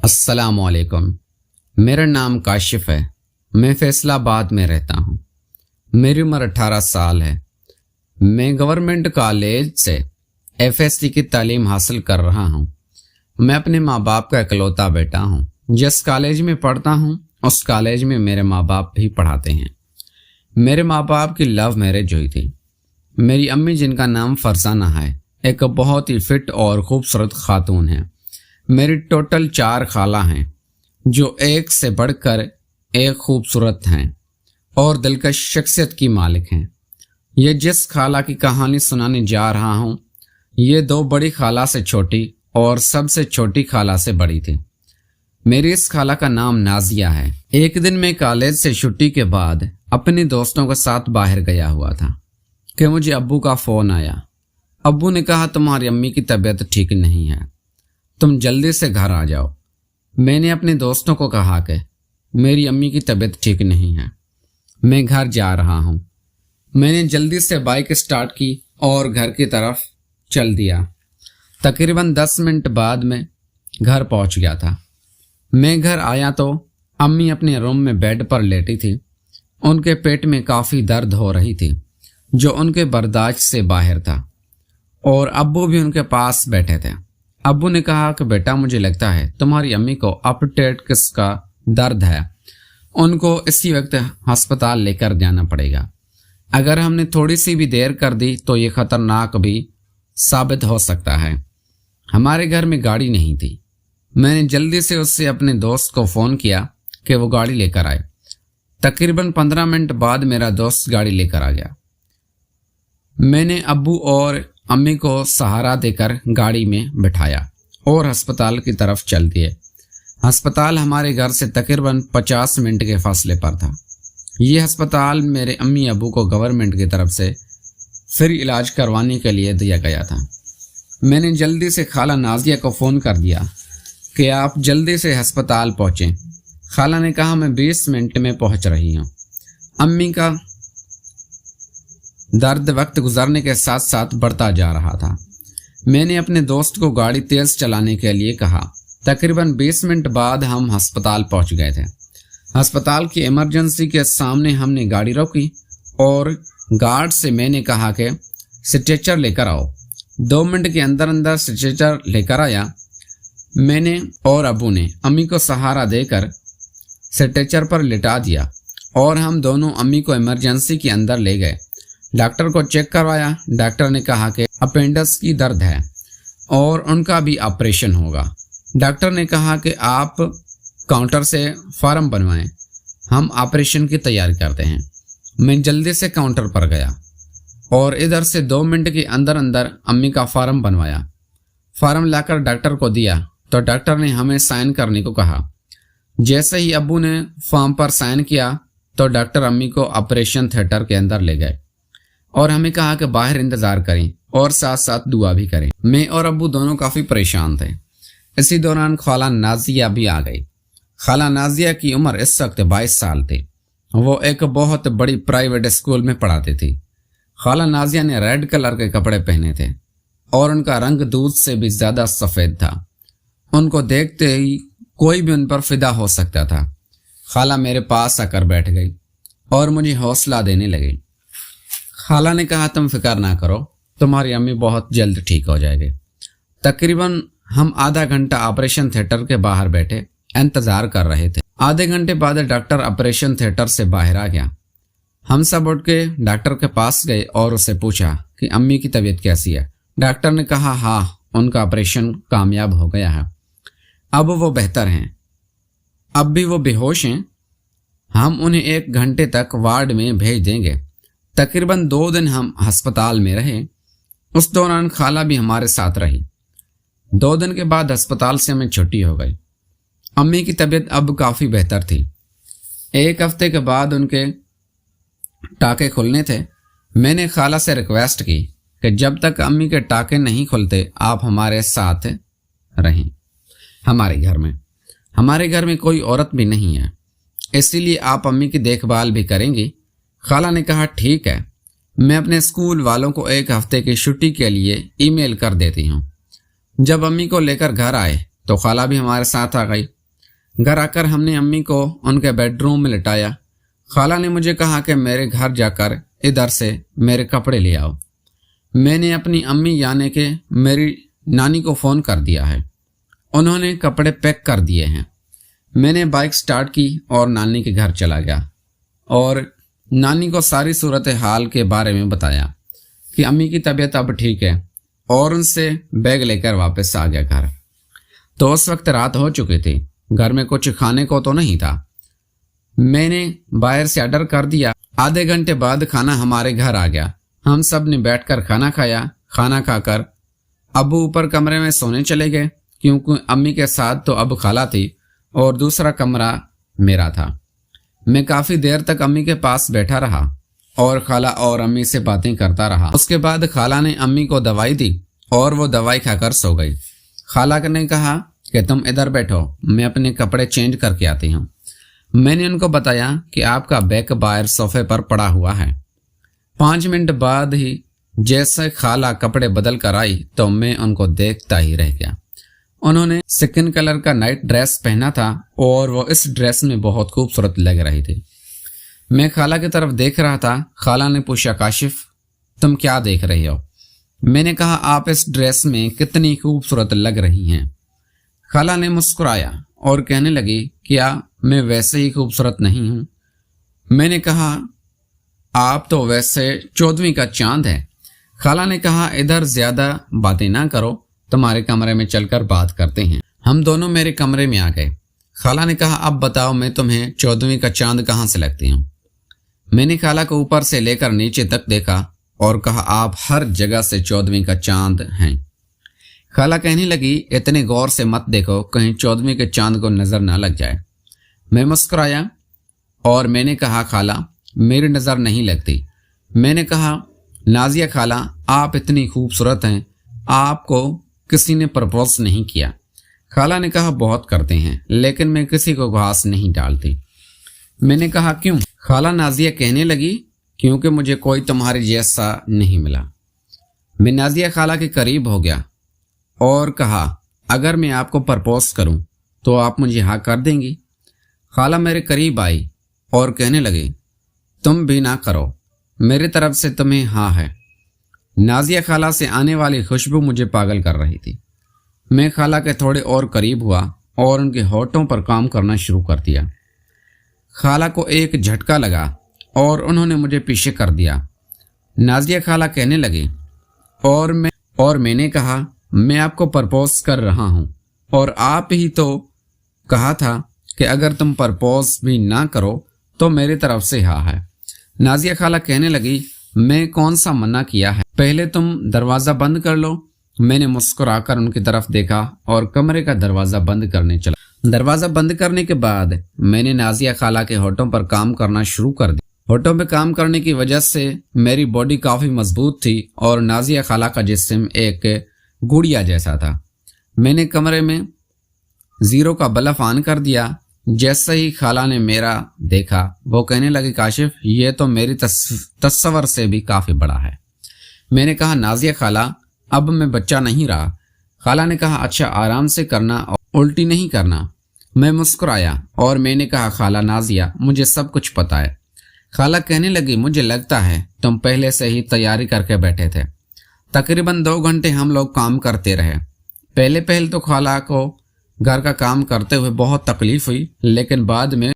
السلام علیکم۔ میرا نام کاشف ہے۔ میں فیصل آباد میں رہتا ہوں۔ میری عمر 18 سال ہے۔ میں گورنمنٹ کالج سے FSC کی تعلیم حاصل کر رہا ہوں۔ میں اپنے ماں باپ کا اکلوتا بیٹا ہوں۔ جس کالج میں پڑھتا ہوں اس کالج میں میرے ماں باپ بھی پڑھاتے ہیں۔ میرے ماں باپ کی لو میرج ہوئی تھی۔ میری امی جن کا نام فرزانہ ہے ایک بہت ہی فٹ اور خوبصورت خاتون ہے۔ میری ٹوٹل 4 خالہ ہیں جو ایک سے بڑھ کر ایک خوبصورت ہیں اور دلکش شخصیت کی مالک ہیں۔ یہ جس خالہ کی کہانی سنانے جا رہا ہوں یہ 2 بڑی خالہ سے چھوٹی اور سب سے چھوٹی خالہ سے بڑی تھی۔ میری اس خالہ کا نام نازیہ ہے۔ ایک دن میں کالج سے چھٹی کے بعد اپنے دوستوں کے ساتھ باہر گیا ہوا تھا کہ مجھے ابو کا فون آیا۔ ابو نے کہا تمہاری امی کی طبیعت ٹھیک نہیں ہے، تم جلدی سے گھر آ جاؤ۔ میں نے اپنے دوستوں کو کہا کہ میری امی کی طبیعت ٹھیک نہیں ہے، میں گھر جا رہا ہوں۔ میں نے جلدی سے بائک سٹارٹ کی اور گھر کی طرف چل دیا۔ تقریباً 10 منٹ بعد میں گھر پہنچ گیا تھا۔ میں گھر آیا تو امی اپنے روم میں بیڈ پر لیٹی تھی۔ ان کے پیٹ میں کافی درد ہو رہی تھی جو ان کے برداشت سے باہر تھا، اور ابو بھی ان کے پاس بیٹھے تھے۔ ابو نے کہا کہ بیٹا مجھے لگتا ہے تمہاری امی کو اپیٹائٹس کا درد ہے، ان کو اسی وقت ہسپتال لے کر جانا پڑے گا۔ اگر ہم نے تھوڑی سی بھی دیر کر دی تو یہ خطرناک بھی ثابت ہو سکتا ہے۔ ہمارے گھر میں گاڑی نہیں تھی۔ میں نے جلدی سے اس سے اپنے دوست کو فون کیا کہ وہ گاڑی لے کر آئے۔ تقریباً 15 منٹ بعد میرا دوست گاڑی لے کر آ گیا۔ میں نے ابو اور امی کو سہارا دے کر گاڑی میں بٹھایا اور ہسپتال کی طرف چل دیے۔ ہسپتال ہمارے گھر سے تقریباً 50 منٹ کے فاصلے پر تھا۔ یہ ہسپتال میرے امی ابو کو گورنمنٹ کی طرف سے فری علاج کروانے کے لیے دیا گیا تھا۔ میں نے جلدی سے خالہ نازیہ کو فون کر دیا کہ آپ جلدی سے ہسپتال پہنچیں۔ خالہ نے کہا میں 20 منٹ میں پہنچ رہی ہوں۔ امی کا درد وقت گزرنے کے ساتھ ساتھ بڑھتا جا رہا تھا۔ میں نے اپنے دوست کو گاڑی تیز چلانے کے لیے کہا۔ تقریباً 20 منٹ بعد ہم ہسپتال پہنچ گئے تھے۔ ہسپتال کی ایمرجنسی کے سامنے ہم نے گاڑی روکی اور گارڈ سے میں نے کہا کہ سٹریچر لے کر آؤ۔ 2 منٹ کے اندر اندر سٹریچر لے کر آیا۔ میں نے اور ابو نے امی کو سہارا دے کر سٹریچر پر لٹا دیا اور ہم دونوں امی کو ایمرجنسی کے اندر لے گئے۔ ڈاکٹر کو چیک کروایا۔ ڈاکٹر نے کہا کہ اپینڈکس کی درد ہے اور ان کا بھی آپریشن ہوگا۔ ڈاکٹر نے کہا کہ آپ کاؤنٹر سے فارم بنوائیں، ہم آپریشن کی تیاری کرتے ہیں۔ میں جلدی سے کاؤنٹر پر گیا اور ادھر سے 2 منٹ کے اندر اندر امی کا فارم بنوایا۔ فارم لا کر ڈاکٹر کو دیا تو ڈاکٹر نے ہمیں سائن کرنے کو کہا۔ جیسے ہی ابو نے فارم پر سائن کیا تو ڈاکٹر امی کو آپریشن تھیٹر کے اندر لے گئے اور ہمیں کہا کہ باہر انتظار کریں اور ساتھ ساتھ دعا بھی کریں۔ میں اور ابو دونوں کافی پریشان تھے۔ اسی دوران خالہ نازیہ بھی آ گئی۔ خالہ نازیہ کی عمر اس وقت 22 سال تھی۔ وہ ایک بہت بڑی پرائیویٹ اسکول میں پڑھاتی تھی۔ خالہ نازیہ نے ریڈ کلر کے کپڑے پہنے تھے اور ان کا رنگ دودھ سے بھی زیادہ سفید تھا۔ ان کو دیکھتے ہی کوئی بھی ان پر فدا ہو سکتا تھا۔ خالہ میرے پاس آ کر بیٹھ گئی اور مجھے حوصلہ دینے لگی۔ خالہ نے کہا تم فکر نہ کرو، تمہاری امی بہت جلد ٹھیک ہو جائے گی۔ تقریباً ہم آدھا گھنٹہ آپریشن تھیٹر کے باہر بیٹھے انتظار کر رہے تھے۔ آدھے گھنٹے بعد ڈاکٹر آپریشن تھیٹر سے باہر آ گیا۔ ہم سب اٹھ کے ڈاکٹر کے پاس گئے اور اسے پوچھا کہ امی کی طبیعت کیسی ہے۔ ڈاکٹر نے کہا ہاں ان کا آپریشن کامیاب ہو گیا ہے، اب وہ بہتر ہیں، اب بھی وہ بے ہوش ہیں، ہم انہیں 1 گھنٹے تک وارڈ میں بھیج دیں گے۔ تقریباً 2 دن ہم ہسپتال میں رہے۔ اس دوران خالہ بھی ہمارے ساتھ رہی۔ 2 دن کے بعد ہسپتال سے ہمیں چھٹی ہو گئی۔ امی کی طبیعت اب کافی بہتر تھی۔ 1 ہفتے کے بعد ان کے ٹانکے کھلنے تھے۔ میں نے خالہ سے ریکویسٹ کی کہ جب تک امی کے ٹانکے نہیں کھلتے آپ ہمارے ساتھ رہیں۔ ہمارے گھر میں کوئی عورت بھی نہیں ہے، اسی لیے آپ امی کی دیکھ بھال بھی کریں گی۔ خالہ نے کہا ٹھیک ہے، میں اپنے اسکول والوں کو 1 ہفتے کی چھٹی کے لیے ای میل کر دیتی ہوں۔ جب امی کو لے کر گھر آئے تو خالہ بھی ہمارے ساتھ آ گئی۔ گھر آ کر ہم نے امی کو ان کے بیڈ روم میں لٹایا۔ خالہ نے مجھے کہا کہ میرے گھر جا کر ادھر سے میرے کپڑے لے آؤ۔ میں نے اپنی امی یعنی کہ میری نانی کو فون کر دیا ہے، انہوں نے کپڑے پیک کر دیے ہیں۔ میں نے بائک سٹارٹ کی اور نانی کے گھر چلا گیا اور نانی کو ساری صورتحال کے بارے میں بتایا کہ امی کی طبیعت اب ٹھیک ہے، اور ان سے بیگ لے کر واپس آ گیا گھر۔ تو اس وقت رات ہو چکی تھی، گھر میں کچھ کھانے کو تو نہیں تھا۔ میں نے باہر سے آرڈر کر دیا۔ آدھے گھنٹے بعد کھانا ہمارے گھر آ گیا۔ ہم سب نے بیٹھ کر کھانا کھایا۔ کھانا کھا کر ابو اوپر کمرے میں سونے چلے گئے، کیونکہ امی کے ساتھ تو اب خالہ تھی اور دوسرا کمرہ میرا تھا۔ میں کافی دیر تک امی کے پاس بیٹھا رہا اور خالہ اور امی سے باتیں کرتا رہا۔ اس کے بعد خالہ نے امی کو دوائی دی اور وہ دوائی کھا کر سو گئی۔ خالہ نے کہا کہ تم ادھر بیٹھو، میں اپنے کپڑے چینج کر کے آتی ہوں۔ میں نے ان کو بتایا کہ آپ کا بیگ باہر صوفے پر پڑا ہوا ہے۔ 5 منٹ بعد ہی جیسے خالہ کپڑے بدل کر آئی تو میں ان کو دیکھتا ہی رہ گیا۔ انہوں نے سکن کلر کا نائٹ ڈریس پہنا تھا اور وہ اس ڈریس میں بہت خوبصورت لگ رہی تھی۔ میں خالہ کی طرف دیکھ رہا تھا۔ خالہ نے پوچھا، کاشف تم کیا دیکھ رہی ہو؟ میں نے کہا، آپ اس ڈریس میں کتنی خوبصورت لگ رہی ہیں۔ خالہ نے مسکرایا اور کہنے لگی، کیا میں ویسے ہی خوبصورت نہیں ہوں؟ میں نے کہا، آپ تو ویسے 14ویں کا چاند ہے۔ خالہ نے کہا، ادھر زیادہ باتیں نہ کرو، تمہارے کمرے میں چل کر بات کرتے ہیں۔ ہم دونوں میرے کمرے میں آ گئے۔ خالہ نے کہا، اب بتاؤ میں تمہیں 14ویں کا چاند کہاں سے لگتی ہوں؟ میں نے خالہ کو اوپر سے لے کر نیچے تک دیکھا اور کہا، آپ ہر جگہ سے 14ویں کا چاند ہیں۔ خالہ کہنے لگی، اتنے غور سے مت دیکھو، کہیں 14ویں کے چاند کو نظر نہ لگ جائے۔ میں مسکرایا اور میں نے کہا، خالہ میری نظر نہیں لگتی۔ میں نے کہا، نازیہ خالہ آپ اتنی خوبصورت ہیں، آپ کو کسی نے پرپوز نہیں کیا؟ خالہ نے کہا، بہت کرتے ہیں لیکن میں کسی کو گھاس نہیں ڈالتی۔ میں نے کہا، کیوں؟ خالہ نازیہ کہنے لگی، کیونکہ مجھے کوئی تمہارے جیسا نہیں ملا۔ میں نازیہ خالہ کے قریب ہو گیا اور کہا، اگر میں آپ کو پرپوز کروں تو آپ مجھے ہاں کر دیں گی؟ خالہ میرے قریب آئی اور کہنے لگی، تم بھی نہ کرو، میری طرف سے تمہیں ہاں ہے۔ نازیہ خالہ سے آنے والی خوشبو مجھے پاگل کر رہی تھی۔ میں خالہ کے تھوڑے اور قریب ہوا اور ان کے ہونٹوں پر کام کرنا شروع کر دیا۔ خالہ کو ایک جھٹکا لگا اور انہوں نے مجھے پیچھے کر دیا۔ نازیہ خالہ کہنے لگی، اور میں نے کہا، میں آپ کو پرپوز کر رہا ہوں اور آپ ہی تو کہا تھا کہ اگر تم پرپوز بھی نہ کرو تو میری طرف سے ہاں ہے۔ نازیہ خالہ کہنے لگی، میں کون سا منع کیا ہے، پہلے تم دروازہ بند کر لو۔ میں نے مسکرا کر ان کی طرف دیکھا اور کمرے کا دروازہ بند کرنے چلا۔ دروازہ بند کرنے کے بعد میں نے نازیہ خالہ کے ہونٹوں پر کام کرنا شروع کر دیا۔ ہونٹوں پہ کام کرنے کی وجہ سے میری باڈی کافی مضبوط تھی اور نازیہ خالہ کا جسم ایک گڑیا جیسا تھا۔ میں نے کمرے میں 0 کا بلب آن کر دیا۔ جیسے ہی خالہ نے میرا دیکھا وہ کہنے لگی، کاشف یہ تو میری تصور سے بھی کافی بڑا ہے۔ میں نے کہا، نازیہ خالہ اب میں بچہ نہیں رہا۔ خالہ نے کہا، اچھا آرام سے کرنا اور الٹی نہیں کرنا۔ میں مسکرایا اور میں نے کہا، خالہ نازیہ مجھے سب کچھ پتا ہے۔ خالہ کہنے لگی، مجھے لگتا ہے تم پہلے سے ہی تیاری کر کے بیٹھے تھے۔ تقریباً 2 گھنٹے ہم لوگ کام کرتے رہے۔ پہلے تو خالہ کو گھر کا کام کرتے ہوئے بہت تکلیف ہوئی، لیکن بعد میں